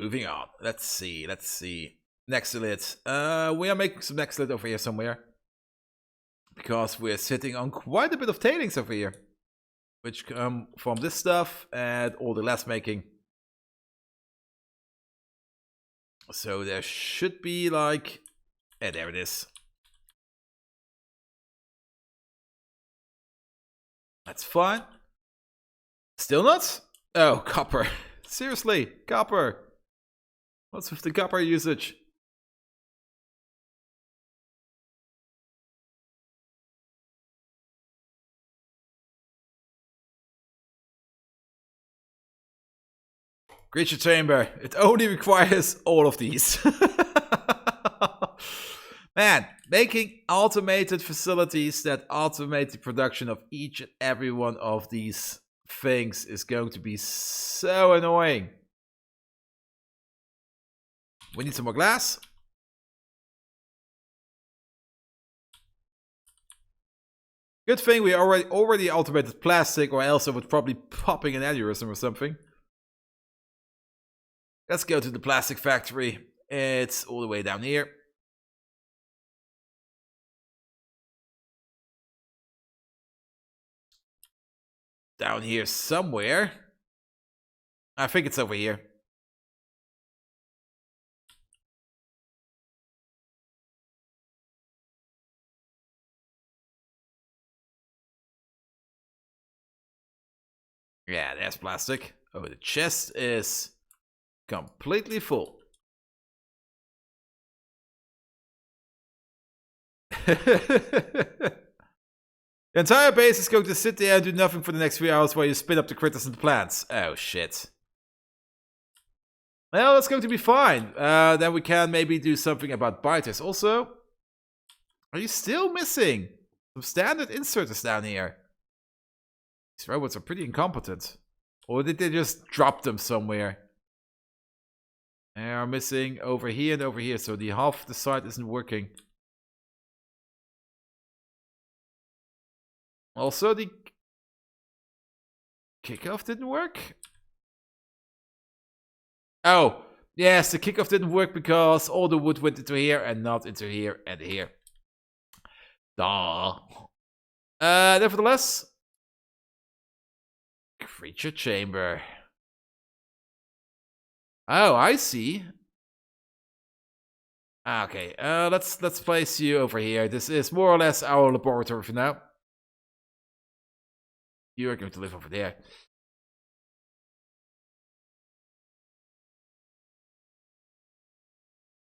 Moving on. Let's see. Nextlit. We are making some Nextlit over here somewhere. Because we're sitting on quite a bit of tailings over here. Which come from this stuff and all the glass making. So there should be like... there it is. That's fine. Still not? Oh, copper. Seriously, copper. What's with the copper usage? Creature chamber. It only requires all of these. Man, making automated facilities that automate the production of each and every one of these things is going to be so annoying. We need some more glass. Good thing we already automated plastic, or else I would probably popping an aneurysm or something. Let's go to the plastic factory. It's all the way down here. Down here somewhere. I think it's over here. Yeah, there's plastic. Oh, the chest is completely full. The entire base is going to sit there and do nothing for the next 3 hours while you spin up the critters and the plants. Oh, shit. Well, that's going to be fine. Then we can maybe do something about biters. Also, are you still missing some standard inserters down here? These robots are pretty incompetent. Or did they just drop them somewhere? They are missing over here and over here, so the half of the side isn't working. Also, the kickoff didn't work? Oh, yes, the kickoff didn't work because all the wood went into here and not into here and here. Duh. Nevertheless, creature chamber. Oh, I see. Okay, let's place you over here. This is more or less our laboratory for now. You are going to live over there.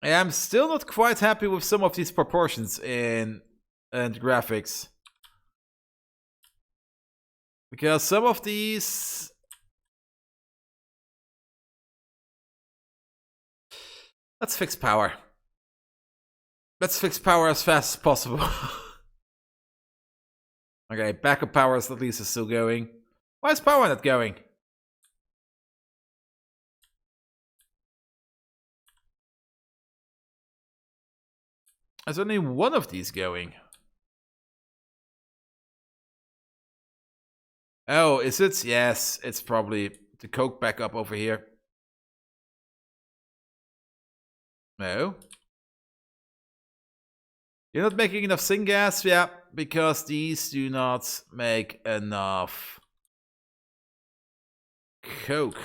I'm still not quite happy with some of these proportions and graphics. Because some of these... Let's fix power. Let's fix power as fast as possible. Okay, backup power at least is still going. Why is power not going? There's only one of these going. Oh, is it? Yes, it's probably the coke backup over here. No. You're not making enough syngas? Yeah, because these do not make enough coke.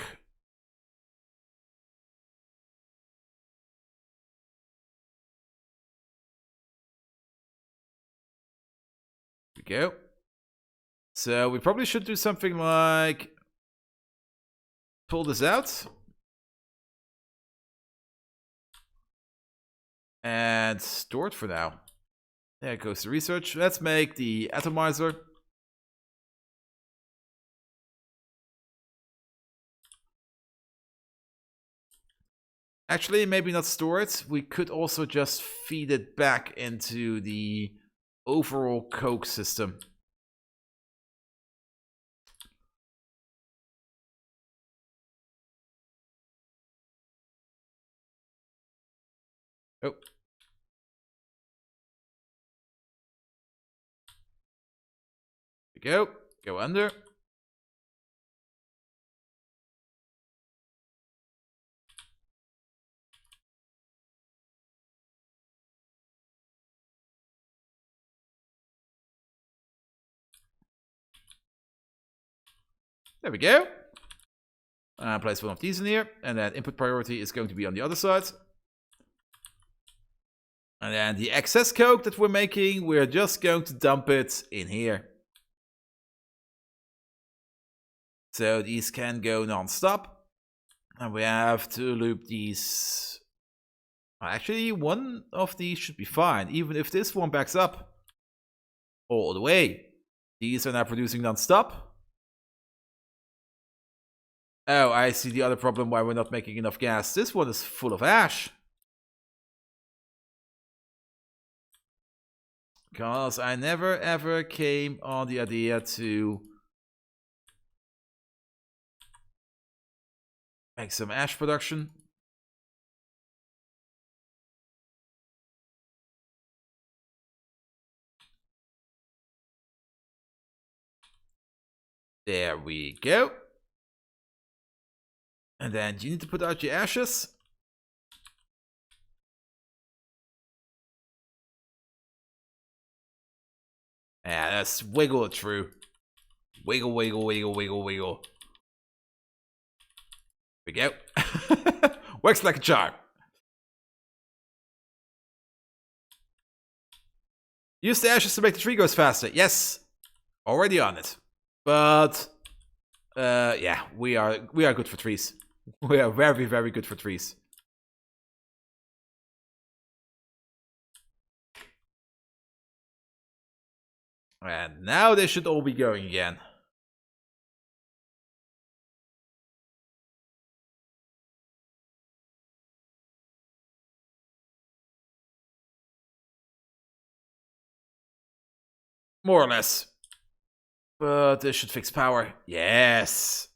Here we go. So we probably should do something like pull this out. And store it for now. There goes the research. Let's make the atomizer. Actually, maybe not store it. We could also just feed it back into the overall coke system. Oh. Go. Go under. There we go. Place one of these in here. And then input priority is going to be on the other side. And then the excess coke that we're making, we're just going to dump it in here. So these can go non-stop. And we have to loop these. Actually, one of these should be fine, even if this one backs up all the way. These are now producing non-stop. Oh, I see the other problem why we're not making enough gas. This one is full of ash. Because I never ever came on the idea to make some ash production. There we go. And then you need to put out your ashes. Yeah, that's wiggle it through. Wiggle, wiggle, wiggle, wiggle, wiggle. There we go. Works like a charm. Use the ashes to make the tree grow faster. Yes. Already on it. But yeah, we are good for trees. We are very, very good for trees. And now they should all be going again. More or less. But this should fix power. Yes.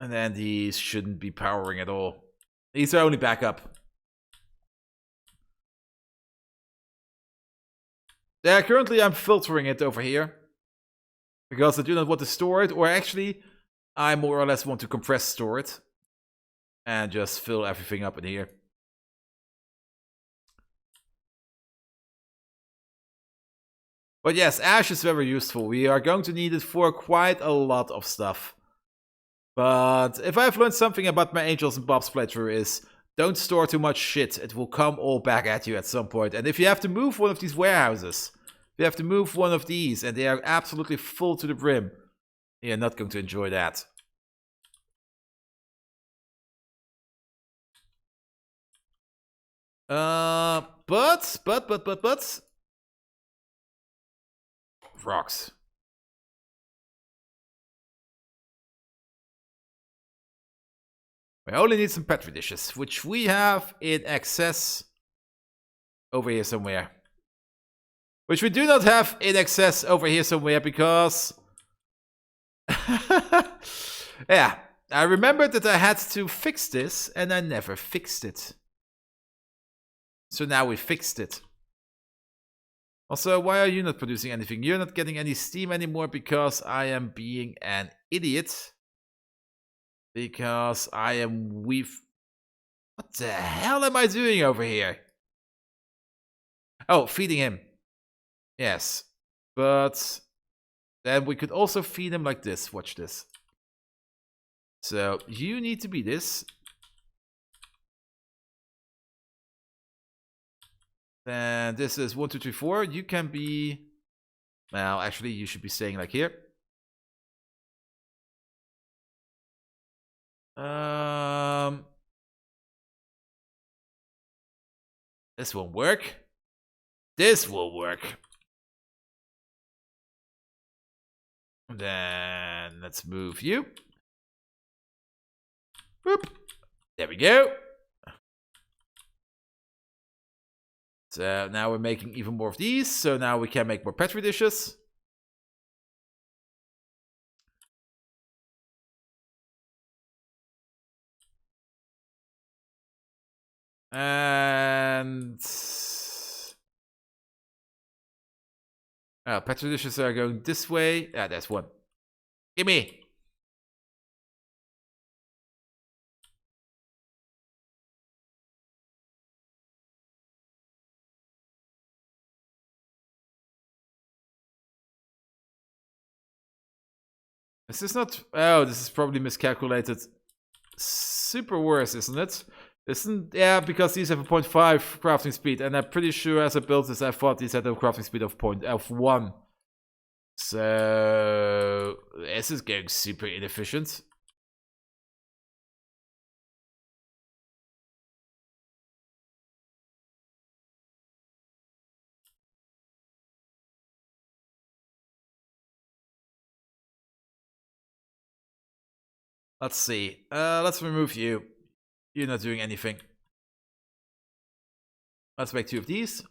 And then these shouldn't be powering at all. These are only backup. Yeah, currently I'm filtering it over here. Because I do not want to store it. Or actually, I more or less want to compress store it. And just fill everything up in here. But yes, ash is very useful. We are going to need it for quite a lot of stuff. But if I've learned something about my Angels and Bob's playthrough is, don't store too much shit. It will come all back at you at some point. And if you have to move one of these warehouses, if you have to move one of these, and they are absolutely full to the brim, you're not going to enjoy that. But rocks. We only need some petri dishes, which we have in excess over here somewhere. Which we do not have in excess over here somewhere because... yeah, I remembered that I had to fix this and I never fixed it. So now we fixed it. Also, why are you not producing anything? You're not getting any steam anymore because I am being an idiot. Because I am What the hell am I doing over here? Oh, feeding him. Yes. But then we could also feed him like this. Watch this. So you need to be this. Then this is 1, 2, 3, 4. You can be... Well, actually, you should be staying like here. This won't work. This will work. Then let's move you. Boop. There we go. So now we're making even more of these. So now we can make more petri dishes. And petri dishes are going this way. Ah, there's one. Gimme. This is not... Oh, this is probably miscalculated. Super worse, isn't it? Yeah, because these have a 0.5 crafting speed, and I'm pretty sure as I built this, I thought these had a crafting speed of 1. So this is getting super inefficient. Let's see. Let's remove you. You're not doing anything. Let's make 2 of these.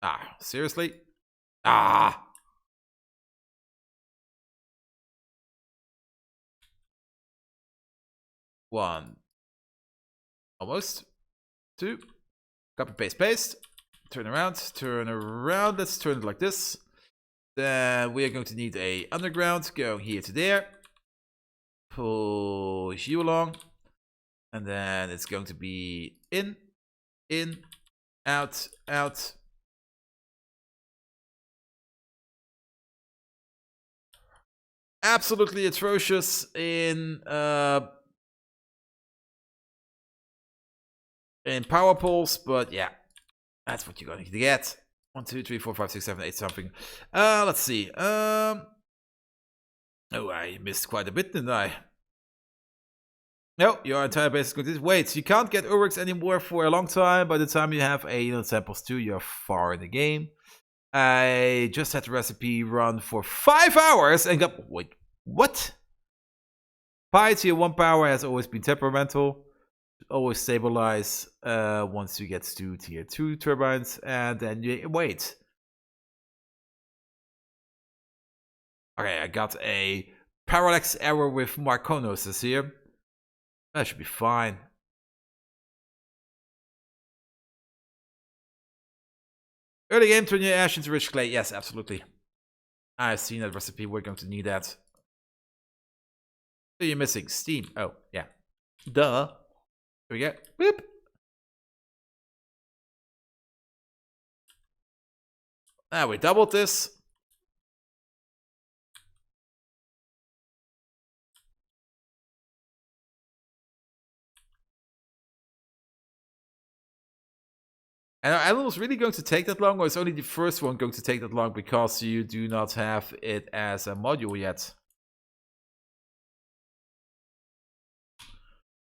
Ah, seriously? Ah! One. Almost. 2. Copy, paste, paste. Turn around, turn around. Let's turn it like this. Then we are going to need a underground going here to there. Pull you along. And then it's going to be in, out, out. Absolutely atrocious in power poles, but yeah, that's what you're going to get. 1, 2, 3, 4, 5, 6, 7, 8 something. Let's see. Oh, I missed quite a bit, didn't I? No, your entire base is going to... Wait, you can't get Urix anymore for a long time. By the time you have a samples 2, you're far in the game. I just had the recipe run for 5 hours and got... Wait, what? Pi tier 1 power has always been temperamental. Always stabilize once you get to tier 2 turbines, and then you wait. Okay, I got a parallax error with Marconosis here. That should be fine. Early game, turn your ash into rich clay. Yes, absolutely. I've seen that recipe. We're going to need that. What are you missing? Steam. Oh, yeah. Duh. Here we go. Boop. Now we doubled this. And are animals really going to take that long, or is only the first one going to take that long because you do not have it as a module yet?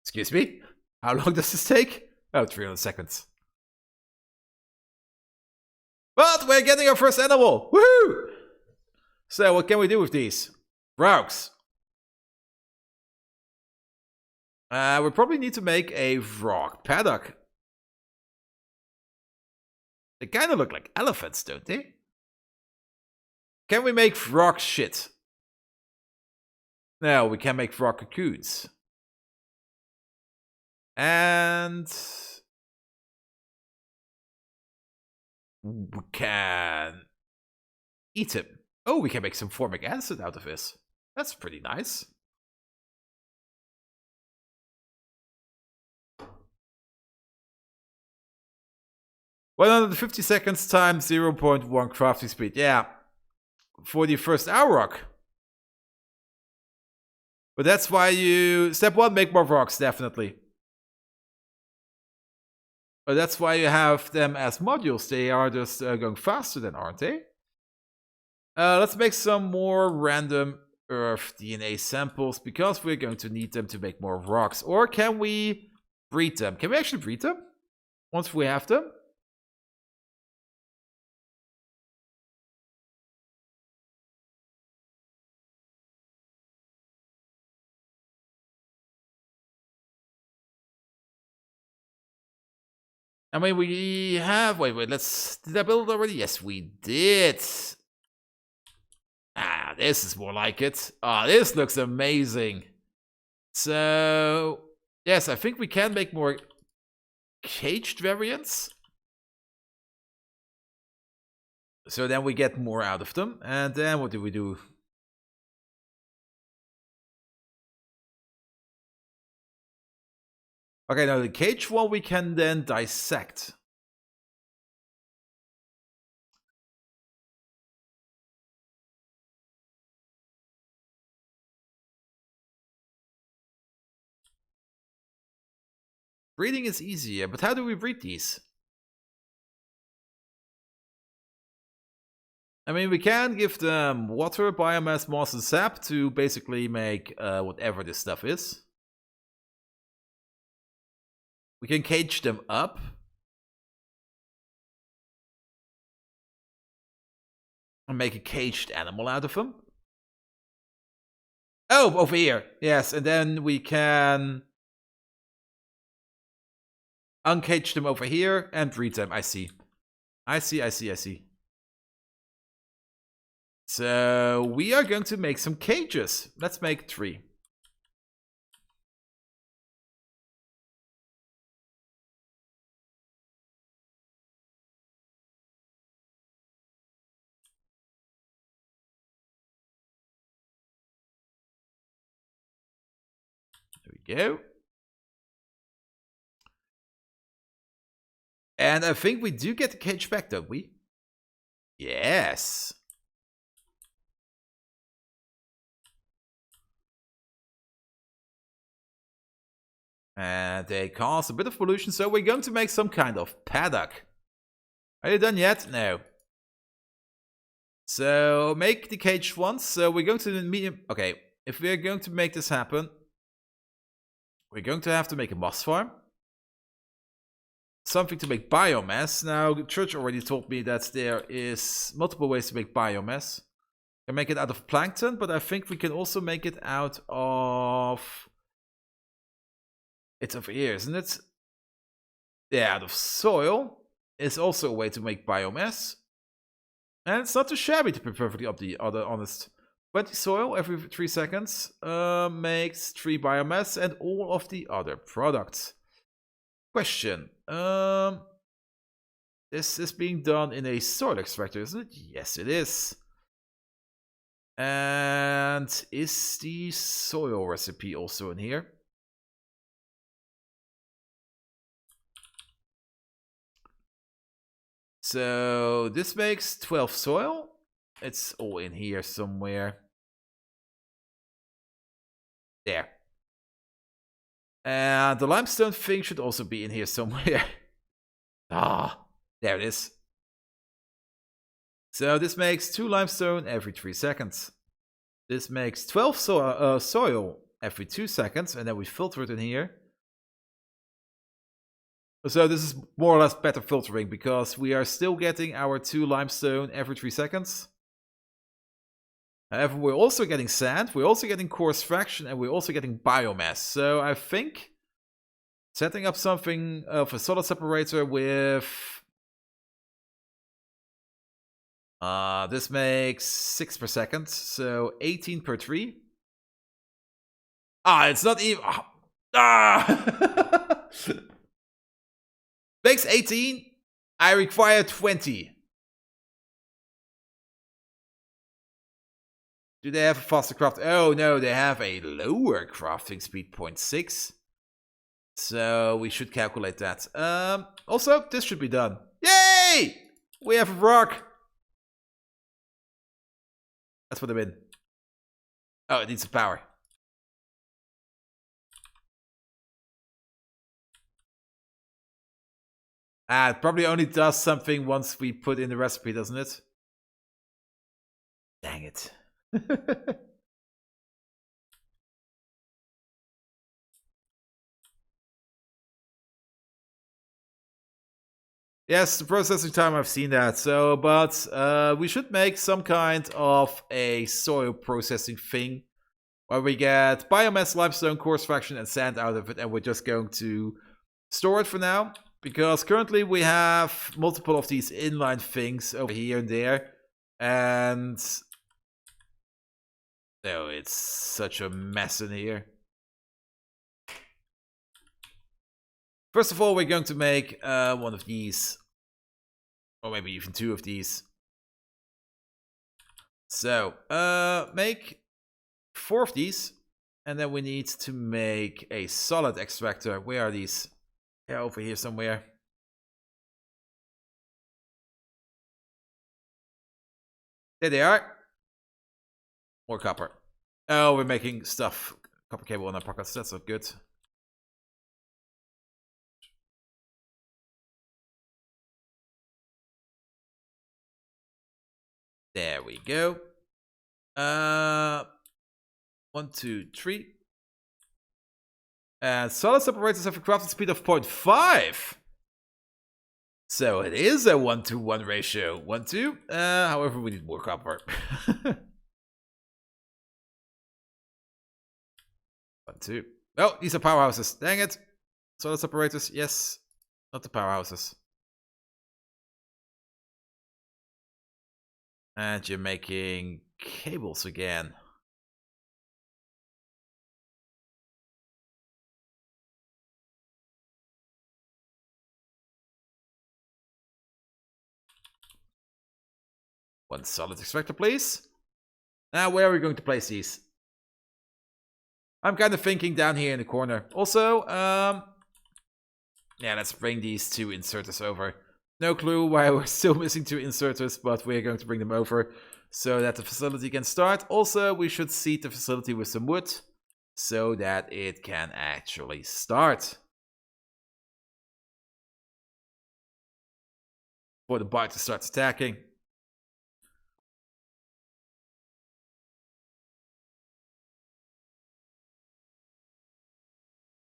Excuse me? How long does this take? Oh, 300 seconds. But we're getting our first animal! Woohoo! So what can we do with these? Frogs. We probably need to make a frog paddock. They kind of look like elephants, don't they? Can we make frog shit? No, we can make frog cocoons. And we can eat him. Oh, we can make some formic acid out of this. That's pretty nice. $150 seconds times 0.1 crafting speed. Yeah, for the first Auroch. But that's why you... Step 1, make more rocks, definitely. But that's why you have them as modules. They are just going faster then, aren't they? Let's make some more random Earth DNA samples, because we're going to need them to make more rocks. Or can we breed them? Can we actually breed them? Once we have them? I mean, we have... Wait, let's... Did I build it already? Yes, we did. Ah, this is more like it. Ah, this looks amazing. So... Yes, I think we can make more caged variants. So then we get more out of them. And then what do we do? Okay, now the cage one we can then dissect. Breeding is easier, but how do we breed these? I mean, we can give them water, biomass, moss, and sap to basically make whatever this stuff is. We can cage them up. And make a caged animal out of them. Oh, over here. Yes, and then we can uncage them over here and breed them. I see. I see. So we are going to make some cages. Let's make 3. There we go. And I think we do get the cage back, don't we? Yes. And they cause a bit of pollution, so we're going to make some kind of paddock. Are you done yet? No. So make the cage once. So we're going to medium. Okay, if we're going to make this happen, we're going to have to make a moss farm. Something to make biomass. Now, the church already told me that there is multiple ways to make biomass. You can make it out of plankton, but I think we can also make it out of... It's over here, isn't it? Yeah, out of soil is also a way to make biomass. And it's not too shabby, to be perfectly honest. 20 soil every 3 seconds makes 3 biomass and all of the other products. Question. This is being done in a soil extractor, isn't it? Yes, it is. And is the soil recipe also in here? So this makes 12 soil. It's all in here somewhere. There. And the limestone thing should also be in here somewhere. There it is. So this makes 2 limestone every 3 seconds. This makes 12 soil every 2 seconds, and then we filter it in here. So this is more or less better filtering, because we are still getting our 2 limestone every 3 seconds. However, we're also getting sand, we're also getting coarse fraction, and we're also getting biomass. So I think setting up something of a solid separator with... this makes 6 per second, so 18 per tree. It's not even... Makes 18. I require 20. Do they have a faster craft? Oh no, they have a lower crafting speed, 0.6. So we should calculate that. Also, this should be done. Yay! We have a rock. Let's put them in. Oh, it needs some power. It probably only does something once we put in the recipe, doesn't it? Dang it. Yes, the processing time, I've seen that. So, but we should make some kind of a soil processing thing where we get biomass, limestone, coarse fraction, and sand out of it, and we're just going to store it for now, because currently we have multiple of these inline things over here and there, and oh, it's such a mess in here. First of all, we're going to make one of these, or maybe even 2 of these. So, make 4 of these, and then we need to make a solid extractor. Where are these? Yeah, over here somewhere. There they are. More copper. Oh, we're making stuff. Copper cable in our pockets. That's not good. we go. 1, 2, 3. And solid separators have a crafting speed of 0.5. So it is a 1-to-1 ratio. 1, 2. However, we need more copper. 1, 2. Oh, these are powerhouses. Dang it. Solid separators. Yes. Not the powerhouses. And you're making cables again. One solid extractor, please. Now, where are we going to place these? I'm kind of thinking down here in the corner. Also, yeah, let's bring these 2 inserters over. No clue why we're still missing 2 inserters, but we're going to bring them over so that the facility can start. Also, we should seed the facility with some wood so that it can actually start. For the bite to start attacking.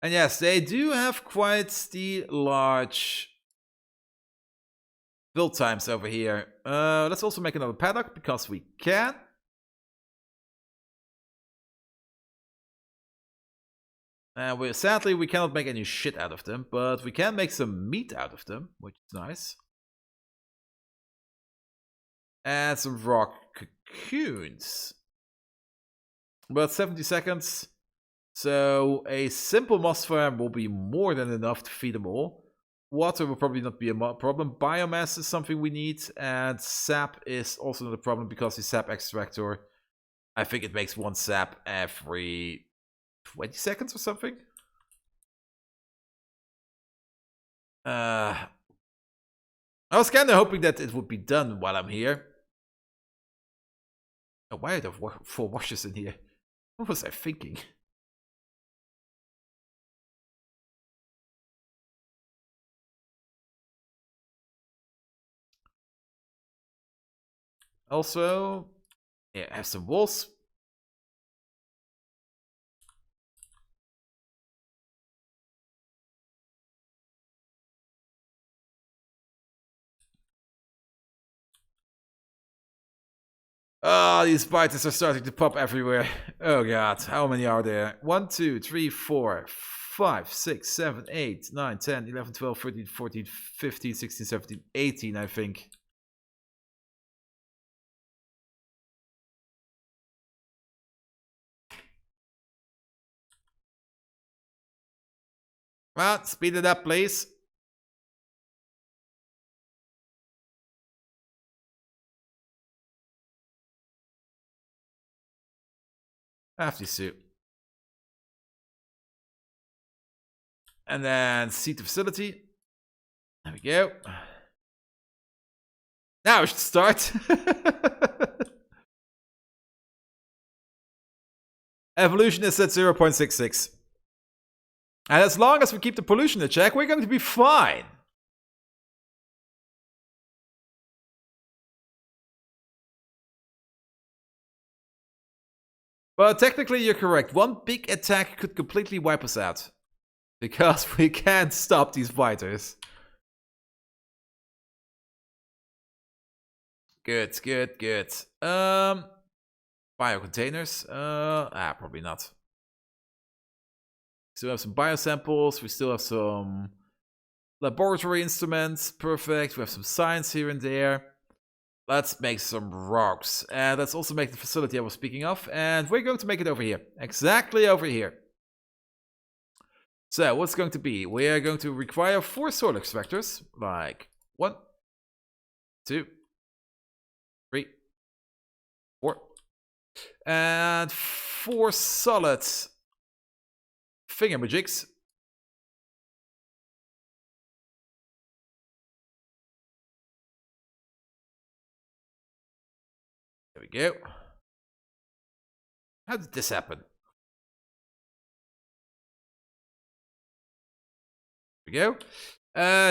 And yes, they do have quite the large build times over here. Let's also make another paddock because we can. And sadly, we cannot make any shit out of them, but we can make some meat out of them, which is nice. And some rock cocoons. About 70 seconds. So a simple moss farm will be more than enough to feed them all. Water will probably not be a problem. Biomass is something we need. And sap is also not a problem because the sap extractor, I think it makes 1 sap every 20 seconds or something. I was kind of hoping that it would be done while I'm here. Oh, why are there 4 washes in here? What was I thinking? Also, yeah, I have some walls. Oh, these spiders are starting to pop everywhere. Oh god, how many are there? 1, 2, 3, 4, 5, 6, 7, 8, 9, 10, 11, 12, 13, 14, 15, 16, 17, 18, I think. Well, speed it up, please. After suit. And then seat the facility. There we go. Now we should start. Evolution is at 0.66. And as long as we keep the pollution in check, we're going to be fine. But technically you're correct. 1 big attack could completely wipe us out. Because we can't stop these fighters. Good, good, good. Bio containers. Probably not. We still have some biosamples. We still have some laboratory instruments. Perfect. We have some science here and there. Let's make some rocks. And let's also make the facility I was speaking of. And we're going to make it over here. Exactly over here. So, what's going to be? We are going to require 4 soil extractors. Like 1, 2, 3, 4. And 4 solid thingamajigs. There we go. How did this happen? There we go.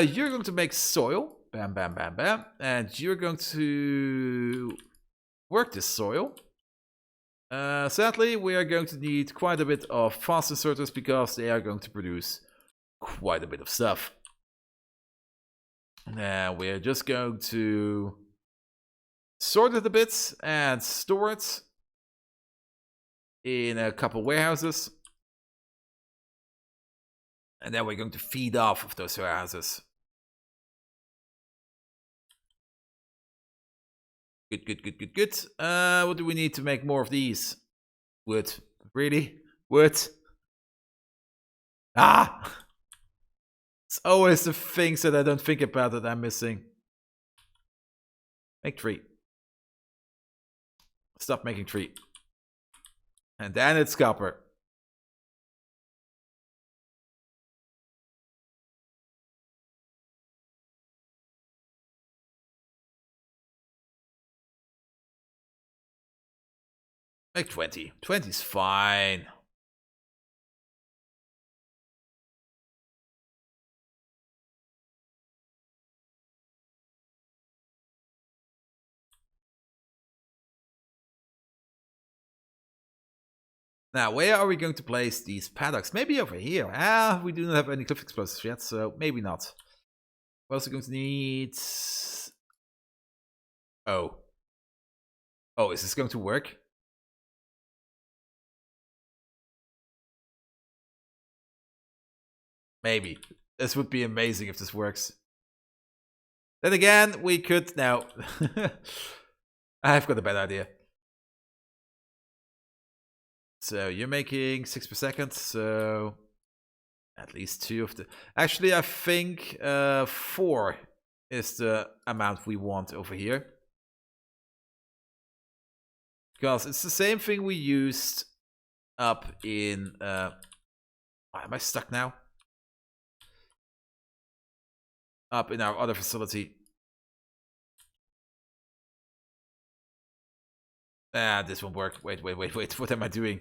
You're going to make soil. Bam, bam, bam, bam. And you're going to work this soil. Sadly, we are going to need quite a bit of fast inserters because they are going to produce quite a bit of stuff. Now we are just going to sort it a bit and store it in a couple warehouses. And then we're going to feed off of those warehouses. Good. What do we need to make more of these? Wood. Really? Wood? Ah! It's always the things that I don't think about that I'm missing. Make 3. Stop making 3. And then it's copper. Make 20. 20's fine. Now, where are we going to place these paddocks? Maybe over here. We do not have any cliff explosives yet, so maybe not. We're also going to need... Oh, is this going to work? Maybe. This would be amazing if this works. Then again, we could... No. I've got a bad idea. So you're making 6 per second, so at least 2 of the... Actually, I think 4 is the amount we want over here. Because it's the same thing we used up in... Am I stuck now? Up in our other facility. This won't work. Wait. What am I doing?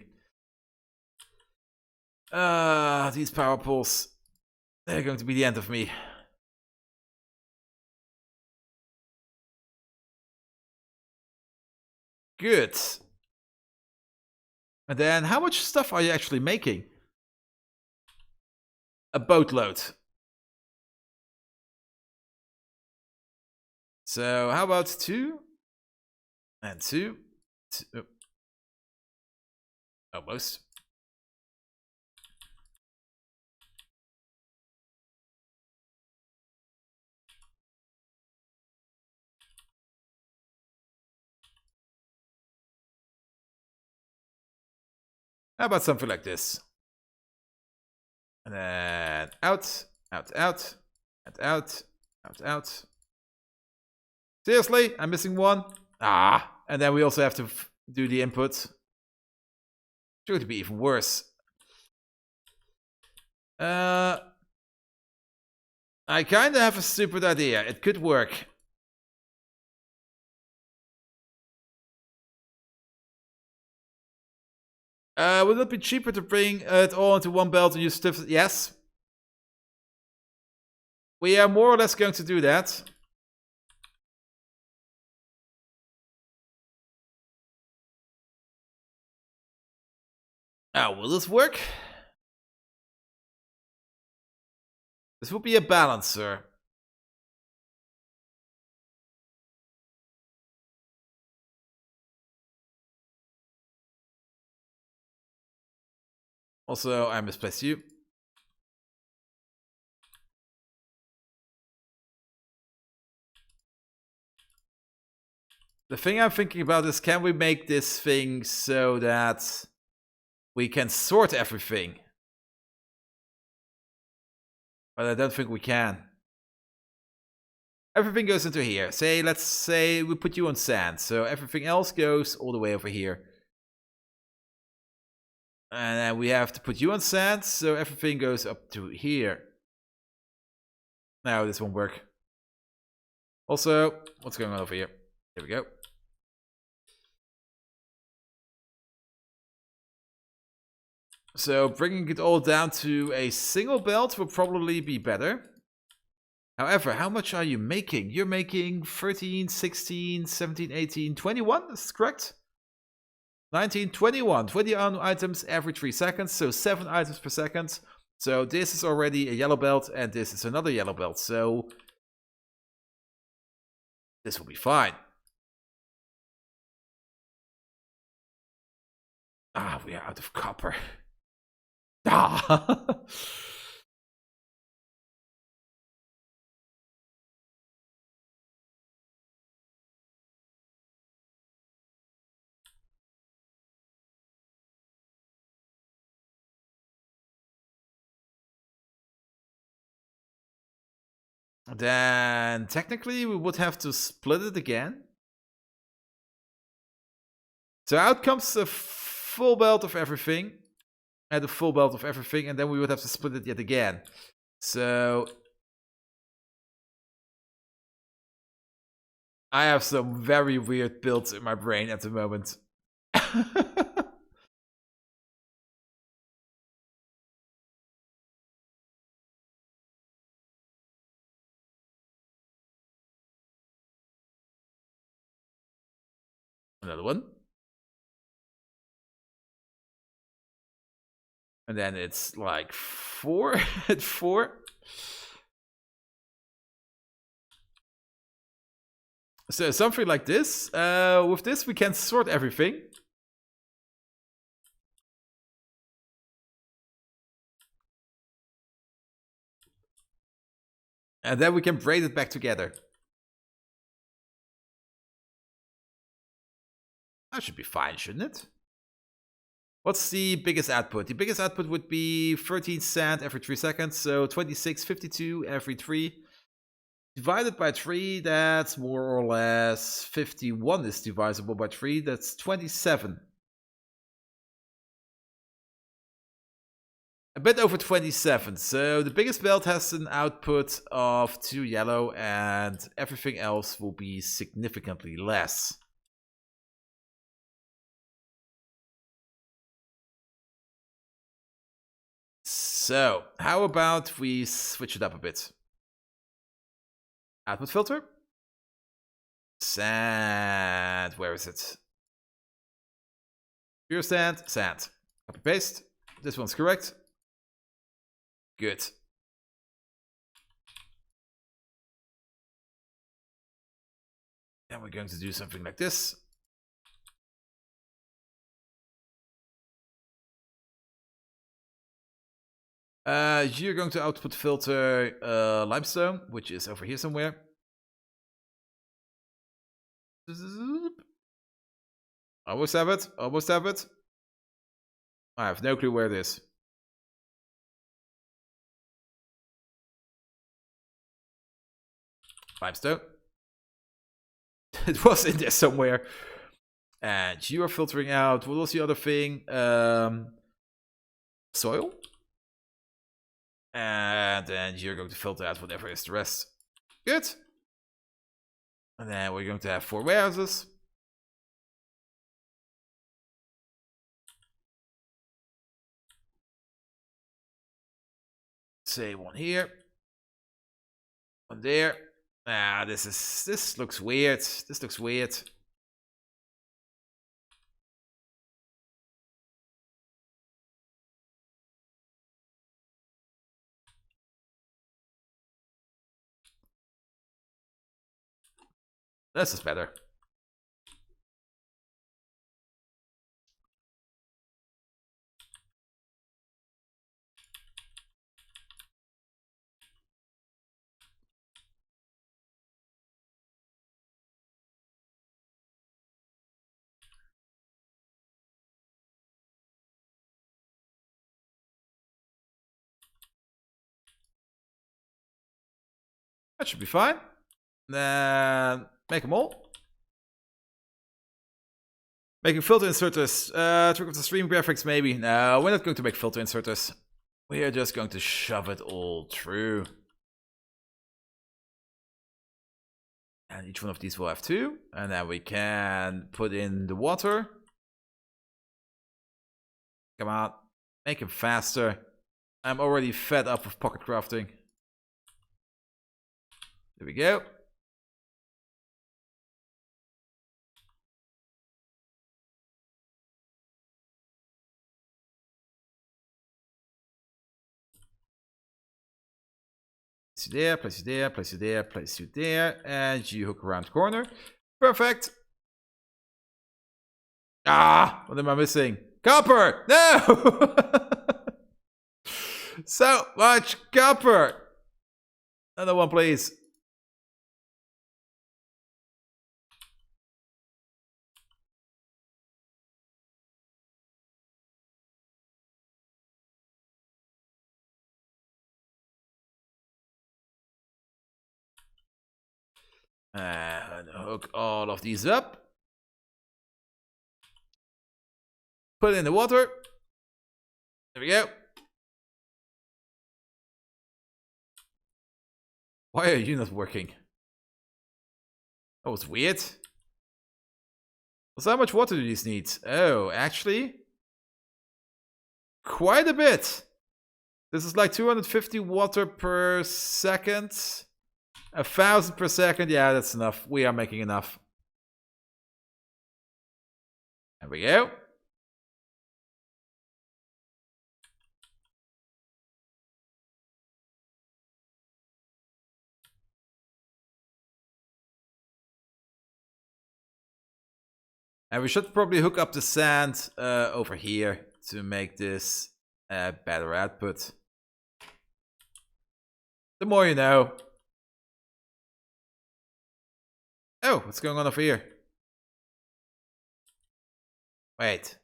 These power poles. They're going to be the end of me. Good. And then, how much stuff are you actually making? A boatload. So, how about 2? And 2. Almost. How about something like this? And then out, and out. Seriously? I'm missing 1? And then we also have to do the input. It's going to be even worse. I kind of have a stupid idea. It could work. Would it be cheaper to bring it all into one belt and use stuff? Yes. We are more or less going to do that. Will this work? This will be a balancer. Also, I misplaced you. The thing I'm thinking about is, can we make this thing so that we can sort everything? But I don't think we can. Everything goes into here. Let's say we put you on sand, so everything else goes all the way over here. And then we have to put you on sand, so everything goes up to here. Now this won't work. Also, what's going on over here? Here we go. So bringing it all down to a single belt will probably be better. However, how much are you making? You're making 13, 16, 17, 18, 21, is correct? 19, 21. 20 items every 3 seconds, so 7 items per second. So this is already a yellow belt, and this is another yellow belt. So this will be fine. Ah, we are out of copper. Ah! Then technically we would have to split it again. So out comes a full belt of everything. And a full belt of everything, and then we would have to split it yet again. So I have some very weird builds in my brain at the moment. Another one. And then it's like 4 at 4. So something like this. With this we can sort everything. And then we can braid it back together. That should be fine, shouldn't it? What's the biggest output? The biggest output would be 13 sand every 3 seconds, so 26, 52 every 3. Divided by 3, that's more or less 51 is divisible by 3, that's 27. A bit over 27, so the biggest belt has an output of 2 yellow and everything else will be significantly less. So, how about we switch it up a bit? Output filter. Sand. Where is it? Pure sand. Sand. Copy paste. This one's correct. Good. And we're going to do something like this. You're going to output filter limestone, which is over here somewhere. Almost have it. Almost have it. I have no clue where it is. Limestone. It was in there somewhere. And you are filtering out. What was the other thing? Soil. And then you're going to filter out whatever is the rest. Good. And then we're going to have 4 warehouses. Say 1 here. 1 there. Ah, this looks weird. This looks weird. This is better. That should be fine. Then make them all. Making filter inserters. Trick of the stream graphics, maybe. No, we're not going to make filter inserters. We are just going to shove it all through. And each one of these will have 2. And then we can put in the water. Come on. Make him faster. I'm already fed up with pocket crafting. There we go. Place you there, place you there, place you there, place you there, and you hook around the corner. Perfect. Ah, what am I missing? Copper! No! So much copper! Another one, please. And hook all of these up. Put it in the water. There we go. Why are you not working? That was weird. So how much water do these need? Oh, actually, quite a bit. This is like 250 water per second. 1,000 per second. Yeah, that's enough. We are making enough. There we go. And we should probably hook up the sand over here to make this better output. The more you know. Oh, what's going on over here? Wait.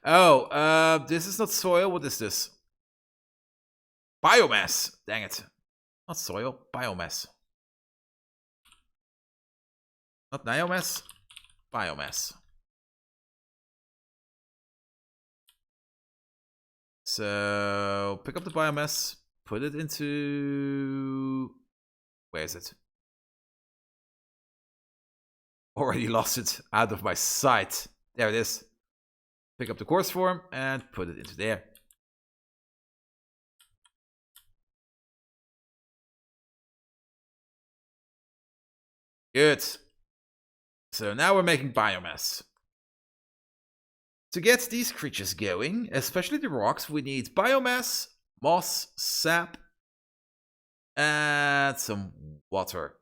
Oh, this is not soil. What is this? Biomass. Dang it. Not soil, biomass. Not biomass, biomass. So pick up the biomass, put it into... Where is it? Already lost it out of my sight. There it is. Pick up the coarse form and put it into there. Good. So now we're making biomass. To get these creatures going, especially the rocks, we need biomass, moss, sap, and some water.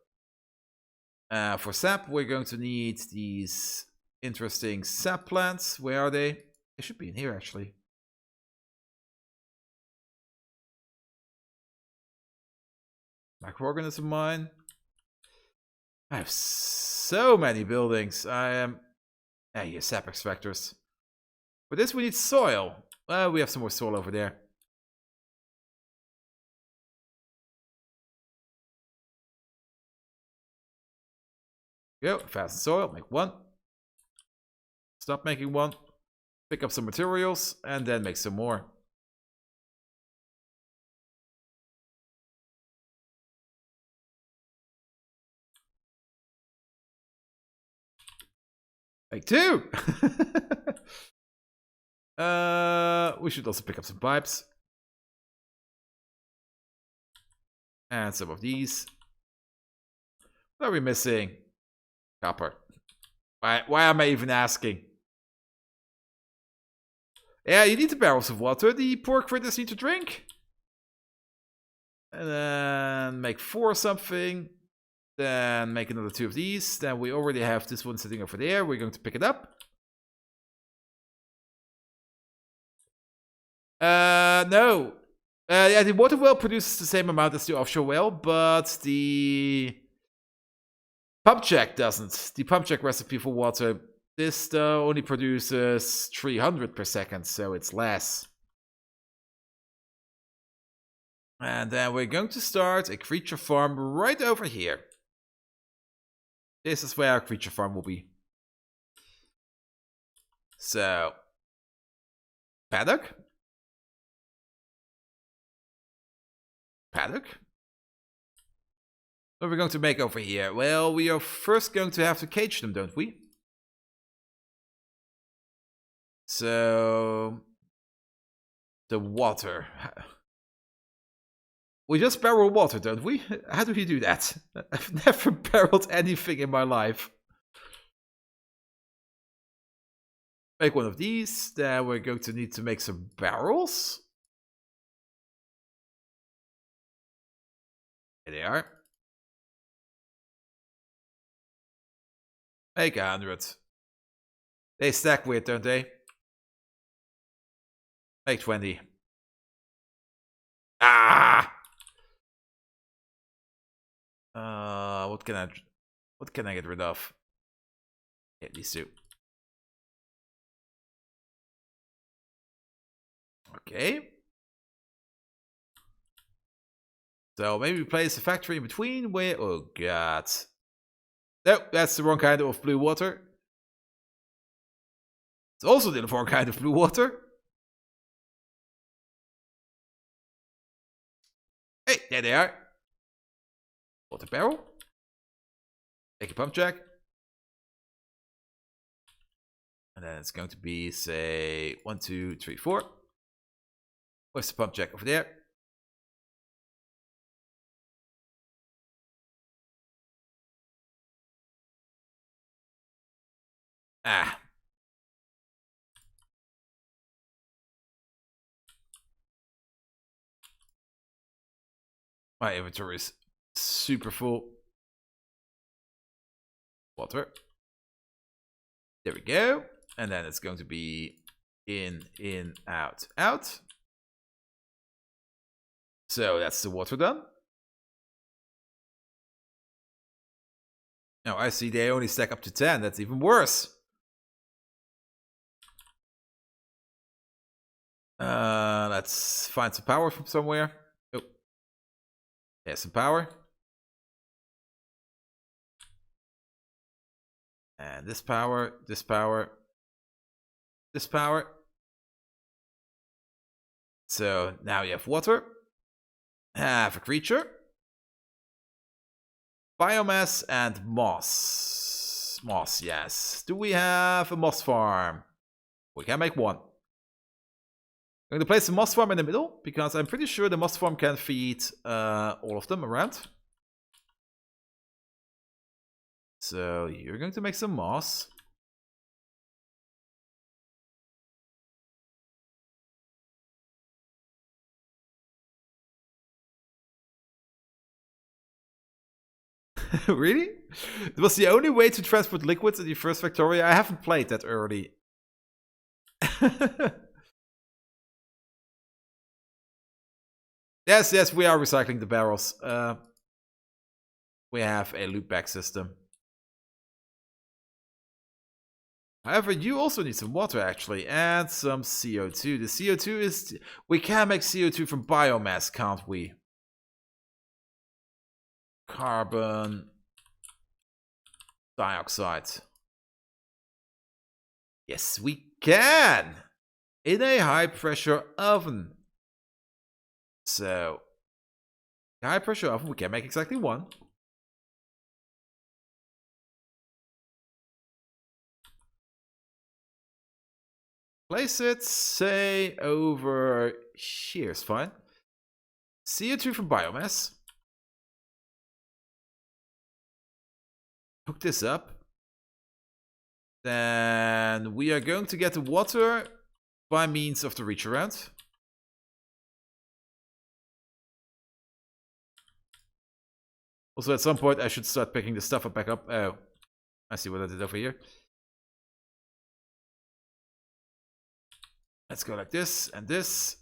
For sap, we're going to need these interesting sap plants. Where are they? They should be in here, actually. Microorganism mine. I have so many buildings. I am... here, sap extractors. For this, we need soil. We have some more soil over there. Go, fast soil, make one. Stop making one. Pick up some materials, and then make some more. Make two! We should also pick up some pipes. And some of these. What are we missing? Copper. Why am I even asking? Yeah, you need the barrels of water. The poor critters need to drink. And then make 4 something. Then make another 2 of these. Then we already have this one sitting over there. We're going to pick it up. No. Yeah, the water well produces the same amount as the offshore well, but the pump check doesn't. The pump check recipe for water, this only produces 300 per second, so it's less. And then we're going to start a creature farm right over here. This is where our creature farm will be. So, paddock. Paddock. What are we going to make over here? Well, we are first going to have to cage them, don't we? So, the water. We just barrel water, don't we? How do you do that? I've never barreled anything in my life. Make one of these. Then we're going to need to make some barrels. Here they are. Make 100. They stack weird, don't they? Make 20. Ah! What can I get rid of? Yeah, these two. Okay. So maybe place a factory in between where... Oh, God. No, that's the wrong kind of blue water. It's also the wrong kind of blue water. Hey, there they are. Water barrel. Take a pump jack. And then it's going to be, say, 1, 2, 3, 4. Where's the pump jack? Over there. Ah. My inventory is super full. Water. There we go. And then it's going to be in, out, out. So that's the water done. Now I see they only stack up to 10. That's even worse. Let's find some power from somewhere. Oh. There's some power. And this power, this power, this power. So now you have water. Have a creature. Biomass and moss. Moss, yes. Do we have a moss farm? We can make one. I'm going to place a moss farm in the middle, because I'm pretty sure the moss farm can feed all of them around. So you're going to make some moss. Really? It was the only way to transport liquids in the first Victoria. I haven't played that early. Yes, we are recycling the barrels. We have a loopback system. However, you also need some water, actually, and some CO2. The CO2 is... We can make CO2 from biomass, can't we? Carbon dioxide. Yes, we can! In a high-pressure oven. So, high-pressure oven, we can make exactly one. Place it, say, over here is fine. CO2 from biomass. Hook this up. Then we are going to get the water by means of the reach around. Also, at some point, I should start picking the stuff up back up. Oh, I see what I did over here. Let's go like this and this.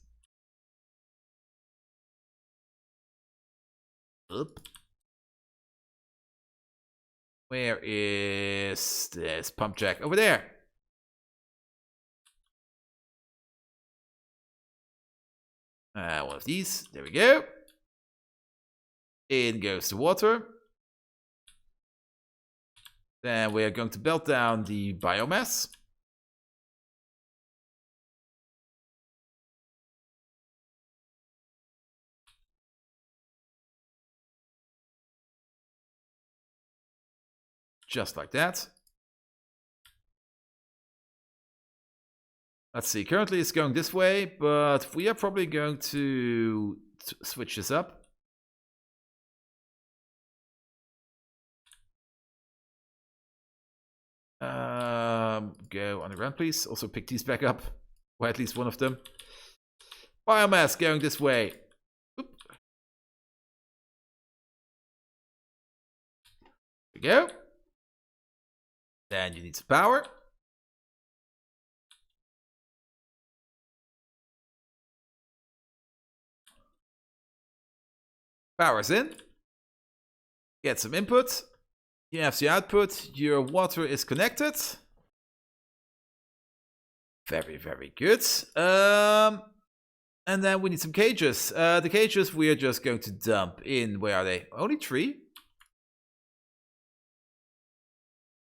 Oop. Where is this pump jack? Over there. One of these. There we go. In goes the water. Then we are going to belt down the biomass. Just like that. Let's see, currently it's going this way, but we are probably going to switch this up. Go underground, please. Also pick these back up. Or at least one of them. Biomass going this way. Oop. There we go. Then you need some power. Power's in. Get some input. You have the output. Your water is connected. Very, very good. And then we need some cages. The cages we are just going to dump in. Where are they? Only 3?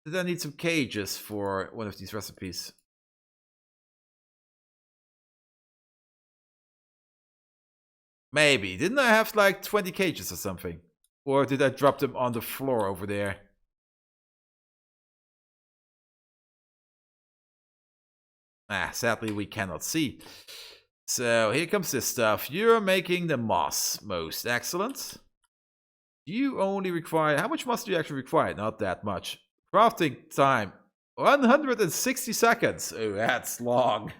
Did I need some cages for one of these recipes? Maybe. Didn't I have like 20 cages or something? Or did I drop them on the floor over there? Sadly we cannot see. So here comes this stuff. You're making the moss. Most excellent. You only require... How much moss do you actually require? Not that much. Crafting time. 160 seconds. Oh, that's long.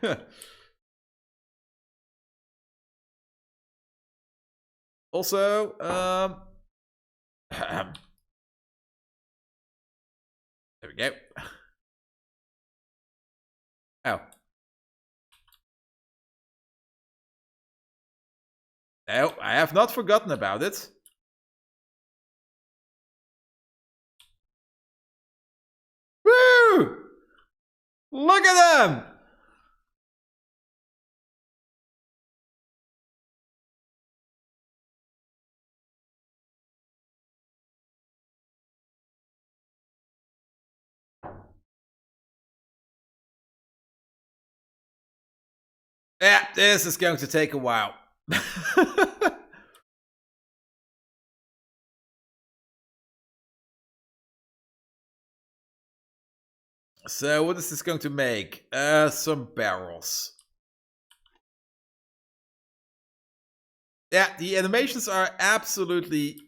Also, there we go. Oh. No, I have not forgotten about it. Woo! Look at them! Yeah, this is going to take a while. So what is this going to make? Some barrels. Yeah, the animations are absolutely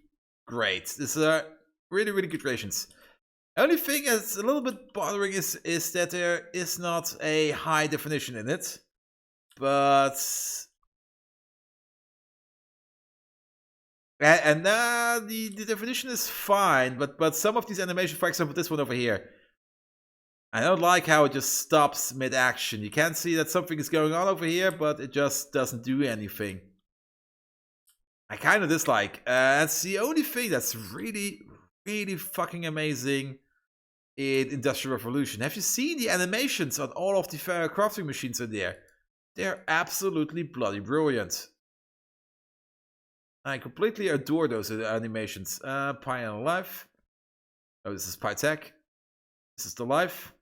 great. These are really, really good creations. The only thing that's a little bit bothering is that there is not a high definition in it. But... And the definition is fine, but some of these animations, for example, this one over here, I don't like how it just stops mid-action. You can see that something is going on over here, but it just doesn't do anything. I kind of dislike. That's the only thing that's really, really fucking amazing in Industrial Revolution. Have you seen the animations on all of the crafting machines in there? They're absolutely bloody brilliant. I completely adore those animations. Pioneer Life. Oh, this is Pytech. This is the life.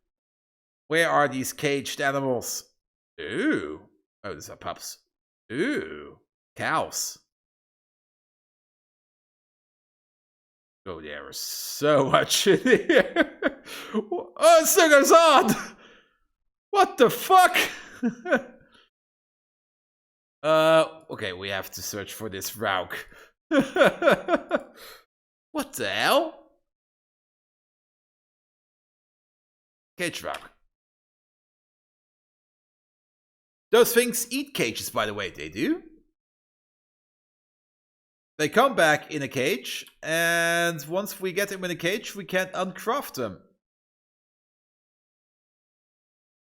Where are these caged animals? Ooh. Oh, these are pups. Ooh. Cows. Oh, there is so much in here. Oh, it still goes on. What the fuck? Okay, we have to search for this Rauk. What the hell? Cage Rauk. Those things eat cages, by the way, they do. They come back in a cage, and once we get them in a cage, we can uncraft them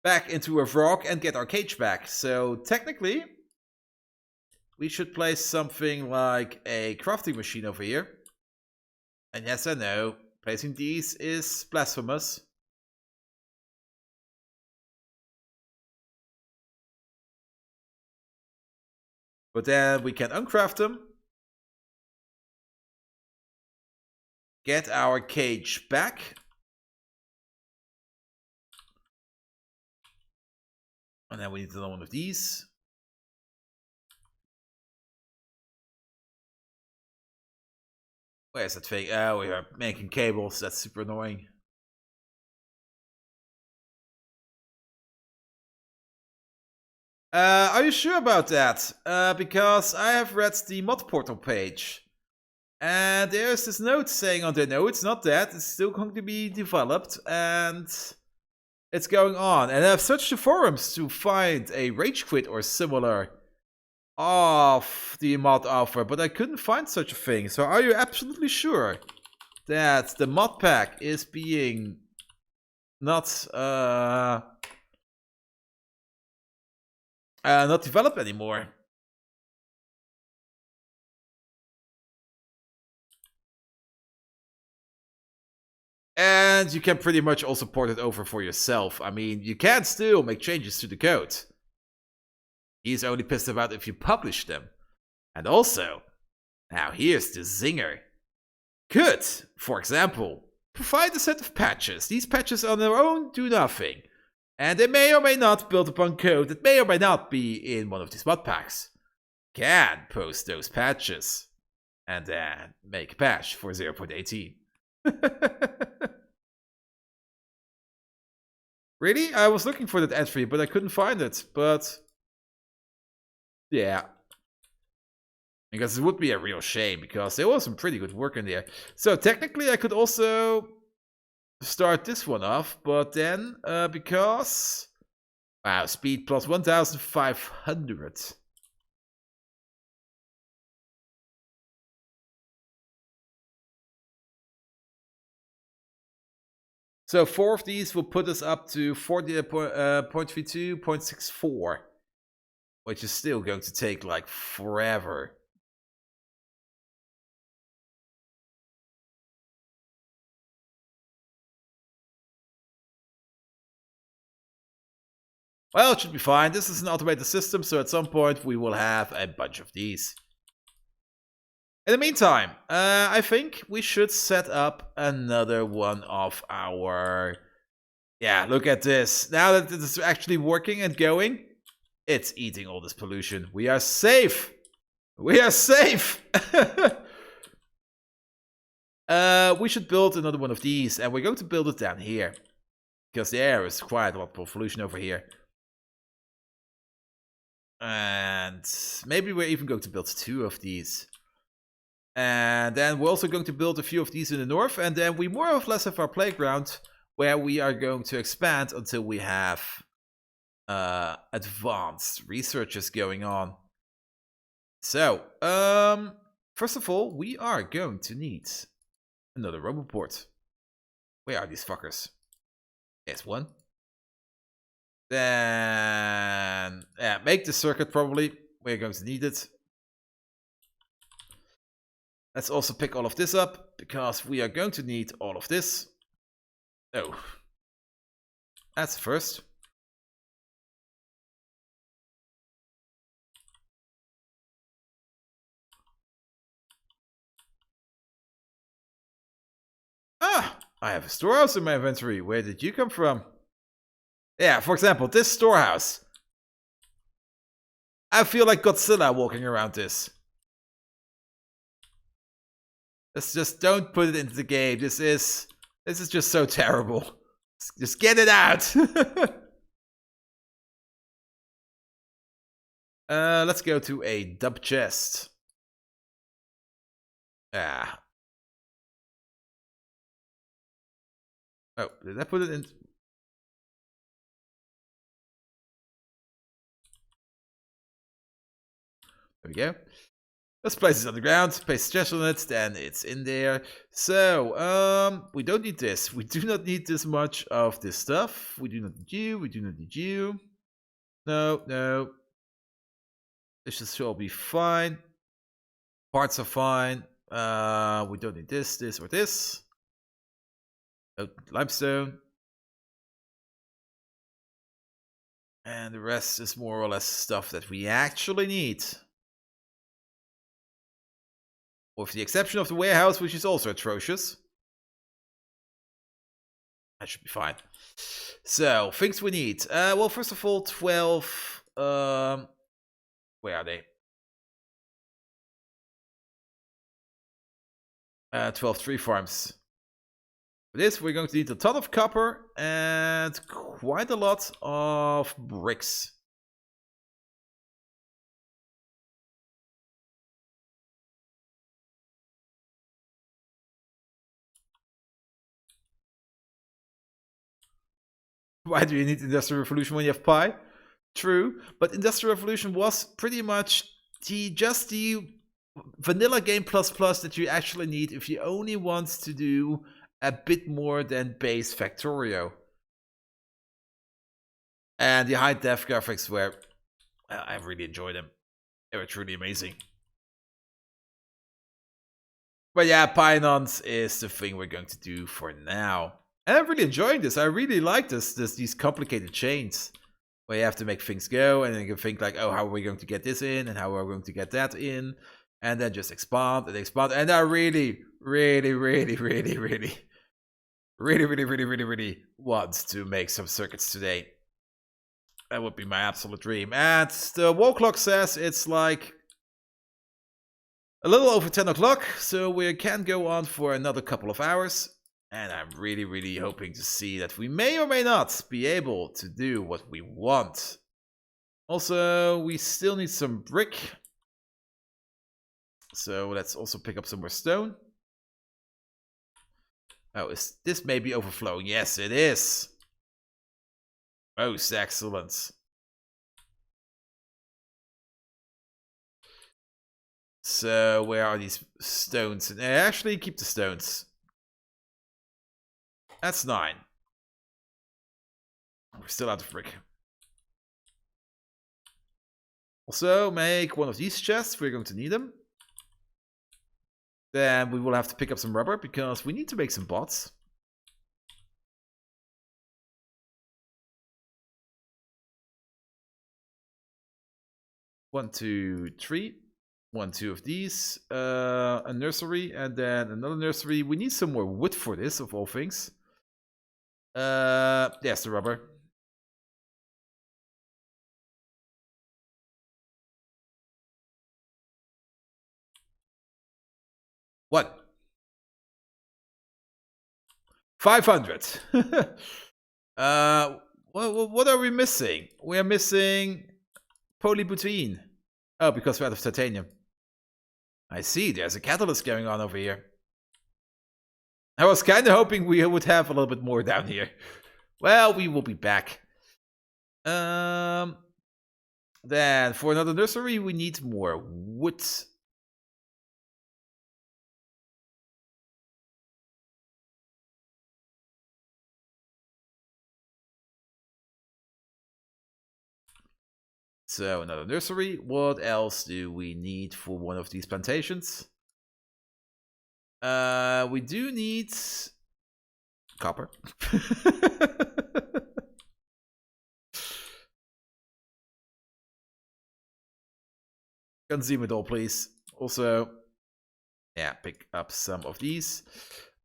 back into a frog and get our cage back. So technically, we should place something like a crafting machine over here. And yes, I know, placing these is blasphemous. But then we can uncraft them. Get our cage back. And then we need another one of these. Where's that thing? Oh, we are making cables. That's super annoying. Are you sure about that? Because I have read the mod portal page. And there's this note saying on there, no, it's not that. It's still going to be developed. And it's going on. And I've searched the forums to find a rage quit or similar of the mod offer, but I couldn't find such a thing. So are you absolutely sure that the mod pack is being not developed anymore? And you can pretty much also port it over for yourself. I mean, you can still make changes to the code. He's only pissed about if you publish them. And also, now here's the zinger. Could, for example, provide a set of patches. These patches on their own do nothing. And they may or may not build upon code that may or may not be in one of these mod packs. Can post those patches. And then make a patch for 0.18. Really? I was looking for that entry, but I couldn't find it. But yeah. Because it would be a real shame, because there was some pretty good work in there. So technically I could also start this one off, but then because wow, speed plus 1500. So 4 of these will put us up to 40.32, 0.64, which is still going to take like forever. Well, it should be fine. This is an automated system, so at some point we will have a bunch of these. In the meantime, I think we should set up another one of our... Yeah, look at this. Now that it is actually working and going, it's eating all this pollution. We are safe! We are safe! We should build another one of these, and we're going to build it down here. Because there is quite a lot of pollution over here. And maybe we're even going to build 2 of these. And then we're also going to build a few of these in the north, and then we more or less have our playground where we are going to expand until we have advanced researches going on. So, first of all, we are going to need another roboport. Where are these fuckers? There's one. Then, yeah, make the circuit probably. We're going to need it. Let's also pick all of this up, because we are going to need all of this. Oh. That's the first. Ah! I have a storehouse in my inventory. Where did you come from? Yeah, for example, this storehouse. I feel like Godzilla walking around this. Let's just don't put it into the game. This is just so terrible. Just get it out. Let's go to a dub chest. Ah. Oh, did I put it in? There we go. Let's place it on the ground, place a chest on it, then it's in there. So, we don't need this. We do not need this much of this stuff. We do not need you, we do not need you. No, no. This should all be fine. Parts are fine. We don't need this, this, or this. Oh, limestone. And the rest is more or less stuff that we actually need. With the exception of the warehouse, which is also atrocious. That should be fine. So, things we need. Well, first of all, 12... where are they? 12 tree farms. For this, we're going to need a ton of copper and quite a lot of bricks. Why do you need Industrial Revolution when you have Pi? True, but Industrial Revolution was pretty much just the vanilla game plus plus that you actually need if you only want to do a bit more than base Factorio. And the high def graphics were, I really enjoyed them. They were truly amazing. But yeah, Pyanodons is the thing we're going to do for now. And I'm really enjoying this. I really like these complicated chains where you have to make things go, and then you can think like, oh, how are we going to get this in, and how are we going to get that in, and then just expand and expand. And I really want to make some circuits today. That would be my absolute dream. And the wall clock says it's like a little over 10 o'clock, so we can go on for another couple of hours. And I'm really hoping to see that we may or may not be able to do what we want. Also, we still need some brick. So let's also pick up some more stone. Oh, is this maybe overflowing? Yes, it is. Most excellent. So where are these stones? Actually, keep the stones. That's 9. We're still out of brick. Also, make one of these chests. We're going to need them. Then we will have to pick up some rubber because we need to make some bots. One, two, three. 1, 2 of these. A nursery and then another nursery. We need some more wood for this, of all things. Yes, the rubber. What? 500. What are we missing? We are missing polybutene. Oh, because we're out of titanium. I see, there's a catalyst going on over here. I was kind of hoping we would have a little bit more down here. Well, we will be back. Then for another nursery, we need more wood. So another nursery. What else do we need for one of these plantations? We do need copper. Consume it all, please. Also, yeah, pick up some of these.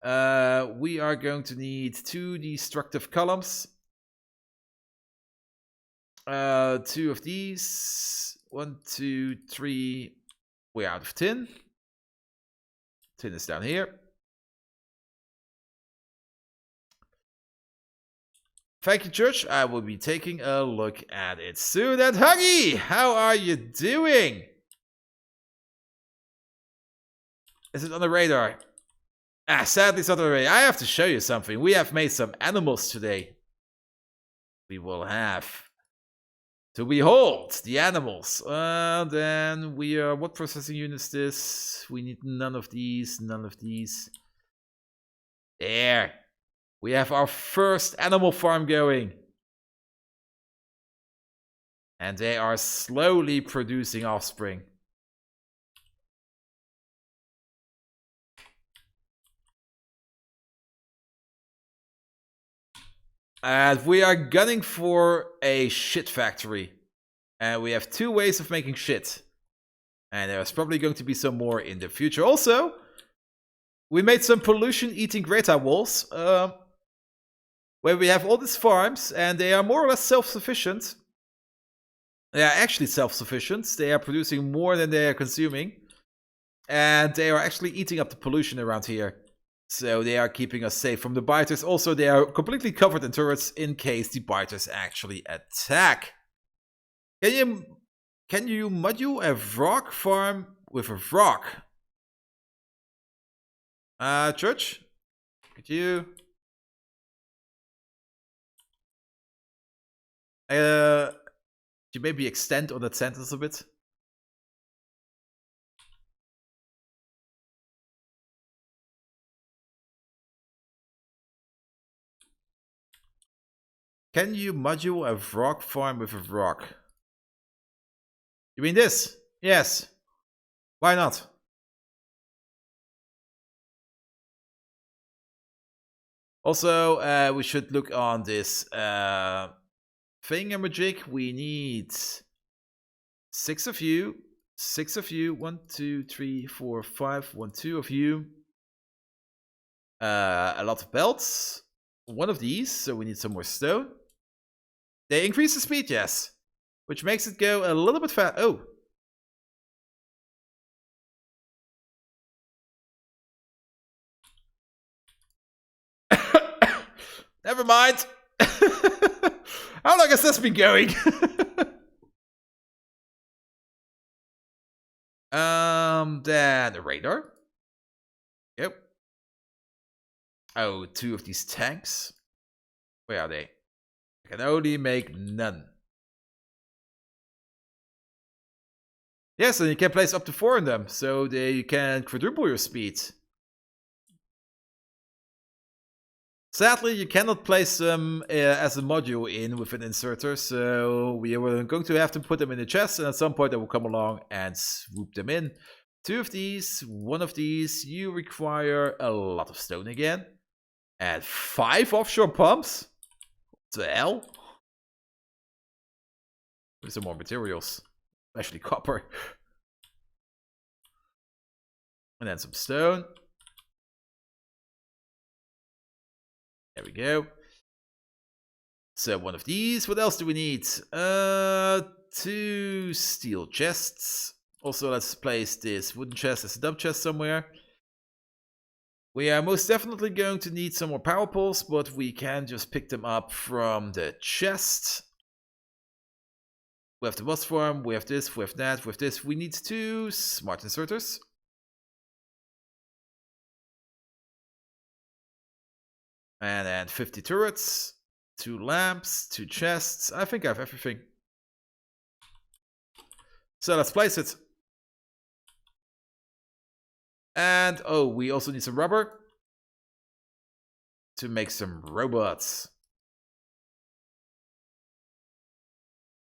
We are going to need 2 destructive columns. 2 of these. 1, 2, 3. We're out of tin. Tin is down here. Thank you, Church. I will be taking a look at it soon. And Huggy, how are you doing? Is it on the radar? Sadly it's not on the radar. I have to show you something. We have made some animals today. We will have to behold the animals. Then we are... What processing unit is this? We need none of these. None of these. There. We have our first animal farm going. And they are slowly producing offspring. And we are gunning for a shit factory. And we have 2 ways of making shit. And there's probably going to be some more in the future. Also, we made some pollution-eating Greta walls. Where we have all these farms, and they are more or less self-sufficient. They are actually self-sufficient. They are producing more than they are consuming. And they are actually eating up the pollution around here. So they are keeping us safe from the biters. Also, they are completely covered in turrets in case the biters actually attack. Can you module a rock farm with a rock? Church? Could you... You maybe extend on that sentence a bit. Can you module a rock farm with a rock? You mean this? Yes. Why not? Also, we should look on this thingamajig. We need 6 of you. 6 of you. 1, 2, 3, 4, 5. 1, 2 of you. A lot of belts. 1 of these, so we need some more stone. They increase the speed, yes. Which makes it go a little bit fast. Oh. Never mind. How long has this been going? Then a radar. Yep. Oh, 2 of these tanks. Where are they? I can only make none. Yes, and you can place up to 4 in them, so they can quadruple your speed. Sadly, you cannot place them as a module in with an inserter, so we are going to have to put them in the chest, and at some point they will come along and swoop them in. 2 of these, 1 of these. You require a lot of stone again. And 5 offshore pumps? What the hell? With some more materials, especially copper. And then some stone. There we go. So 1 of these. What else do we need? 2 steel chests. Also, let's place this wooden chest as a dump chest somewhere. We are most definitely going to need some more power poles, but we can just pick them up from the chest. We have the bus farm, we have this, we have that, we have this. We need 2 smart inserters. And then 50 turrets, 2 lamps, 2 chests. I think I have everything. So let's place it. And oh, we also need some rubber to make some robots.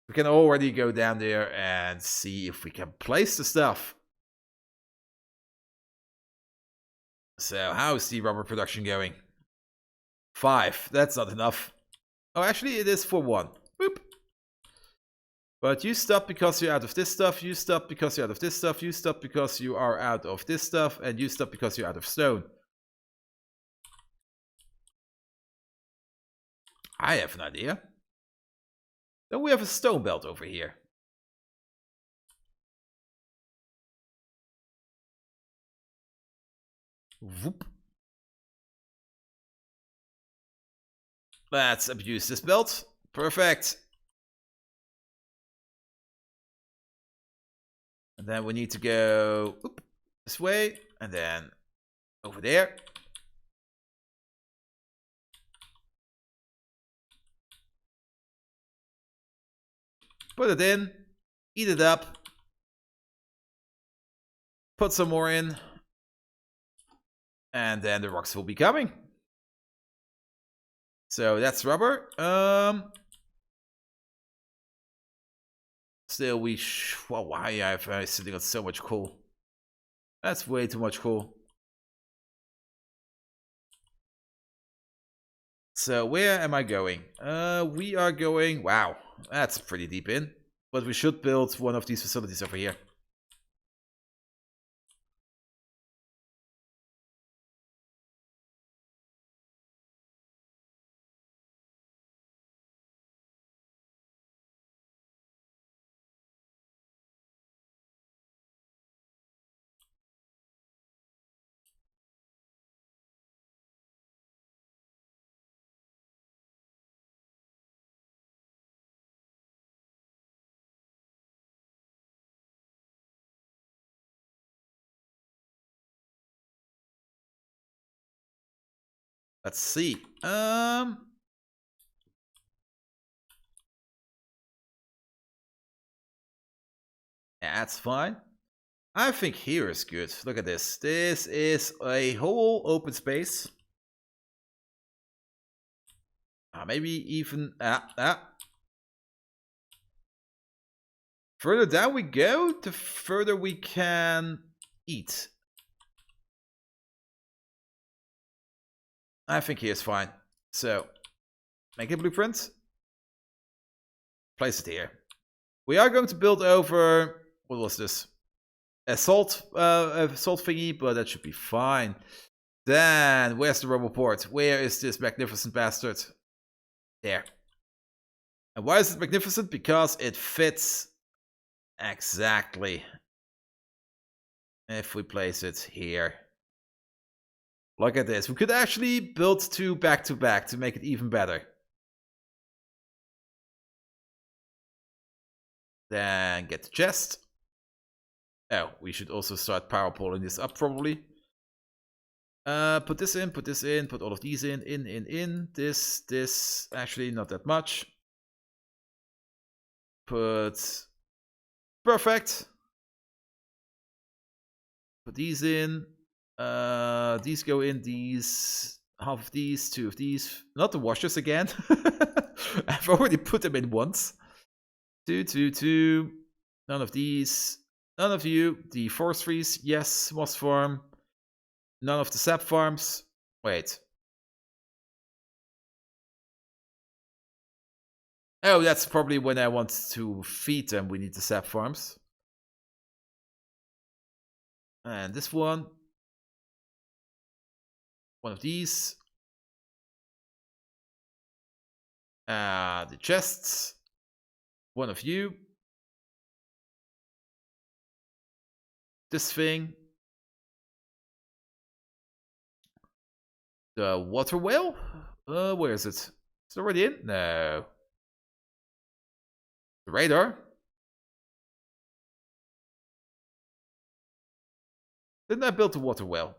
We can already go down there and see if we can place the stuff. So how is the rubber production going? 5. That's not enough. Oh, actually it is for 1. Boop. But you stop because you're out of this stuff, you stop because you're out of this stuff, you stop because you are out of this stuff, and you stop because you're out of stone. I have an idea. Then we have a stone belt over here. Whoop. Let's abuse this belt. Perfect. And then we need to go this way, and then over there. Put it in, eat it up, put some more in, and then the rocks will be coming. So that's rubber. Still, well, why am I sitting on so much coal? That's way too much coal. So where am I going? We are going. Wow, that's pretty deep in. But we should build one of these facilities over here. Let's see. That's fine. I think here is good. Look at this. This is a whole open space. Maybe even... Further down we go, the further we can eat. I think here's fine. So, make a blueprint. Place it here. We are going to build over... What was this? A salt thingy, but that should be fine. Then, where's the rubble port? Where is this magnificent bastard? There. And why is it magnificent? Because it fits exactly. If we place it here. Look at this. We could actually build two back to back to make it even better. Then get the chest. Oh, we should also start power pulling this up probably. Put this in, put all of these in. This, actually not that much. Put, perfect. Put these in. These go in, these, half of these, two of these. Not the washers again. I've already put them in once. Two. None of these. None of you. The forestries, yes. Moss farm. None of the sap farms. Wait. Oh, that's probably when I want to feed them. We need the sap farms. And this one. One of these. The chests. One of you. This thing. The water whale? Where is it? Is it already in? No. The radar? Didn't I build the water well?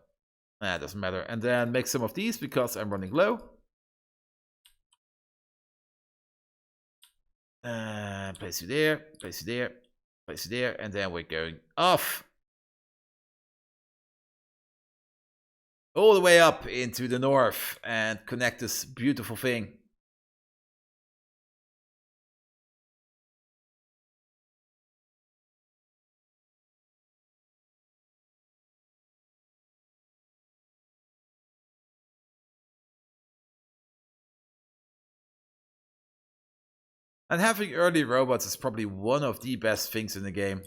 It doesn't matter. And then make some of these because I'm running low. Place you there, place you there, place you there, and then we're going off. All the way up into the north and connect this beautiful thing. And having early robots is probably one of the best things in the game.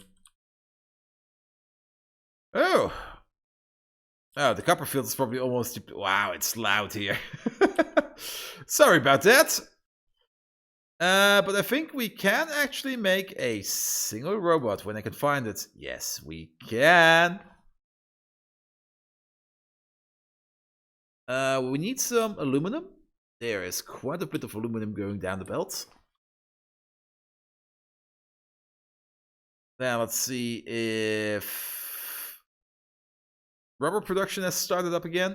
Oh! Oh, the Copperfield is probably almost... Wow, it's loud here. Sorry about that. But I think we can actually make a single robot when I can find it. Yes, we can. We need some aluminum. There is quite a bit of aluminum going down the belt. Now let's see if rubber production has started up again.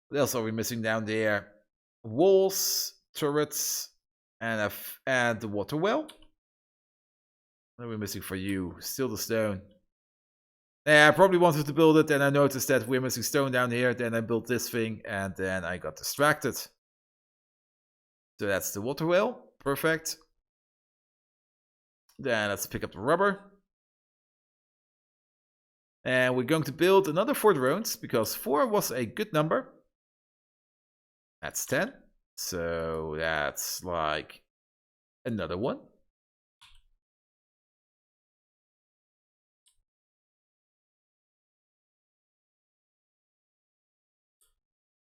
What else are we missing down there? Walls, turrets, and the water well. What are we missing for you? Still the stone. Yeah, I probably wanted to build it, then I noticed that we're missing stone down here. Then I built this thing, and then I got distracted. So that's the water well. Perfect. Then let's pick up the rubber. And we're going to build another 4 drones, because 4 was a good number. That's 10. So that's like another one.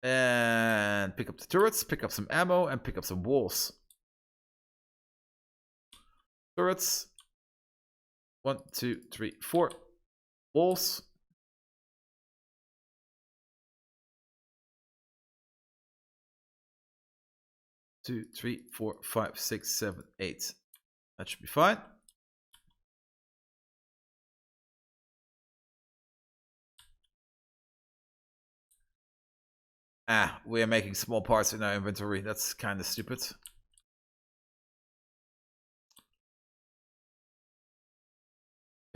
And pick up the turrets, pick up some ammo, and pick up some walls. Turrets. 1, 2, 3, 4. Walls. 2, 3, 4, 5, 6, 7, 8. That should be fine. We're making small parts in our inventory. That's kind of stupid.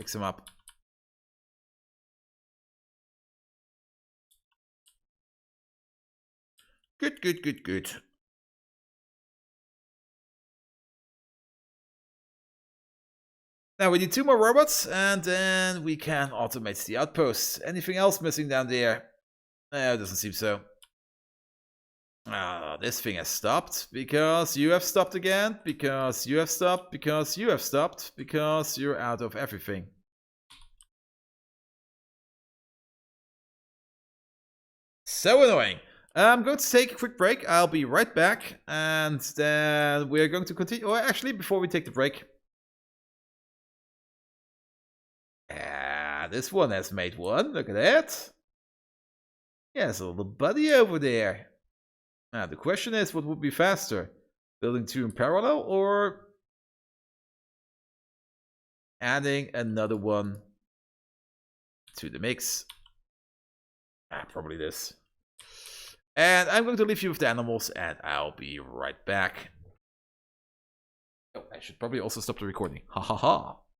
Fix him up. Good, good, good, good. Now we need 2 more robots, and then we can automate the outposts. Anything else missing down there? It doesn't seem so. This thing has stopped, because you have stopped again, because you have stopped, because you have stopped, because you're out of everything. So annoying. I'm going to take a quick break. I'll be right back, and then we're going to continue. Or actually, before we take the break, this one has made one. Look at that. Yeah, there's a little buddy over there. Now, the question is, what would be faster? Building 2 in parallel, or adding another one to the mix? Probably this. And I'm going to leave you with the animals, and I'll be right back. Oh, I should probably also stop the recording. Ha ha ha.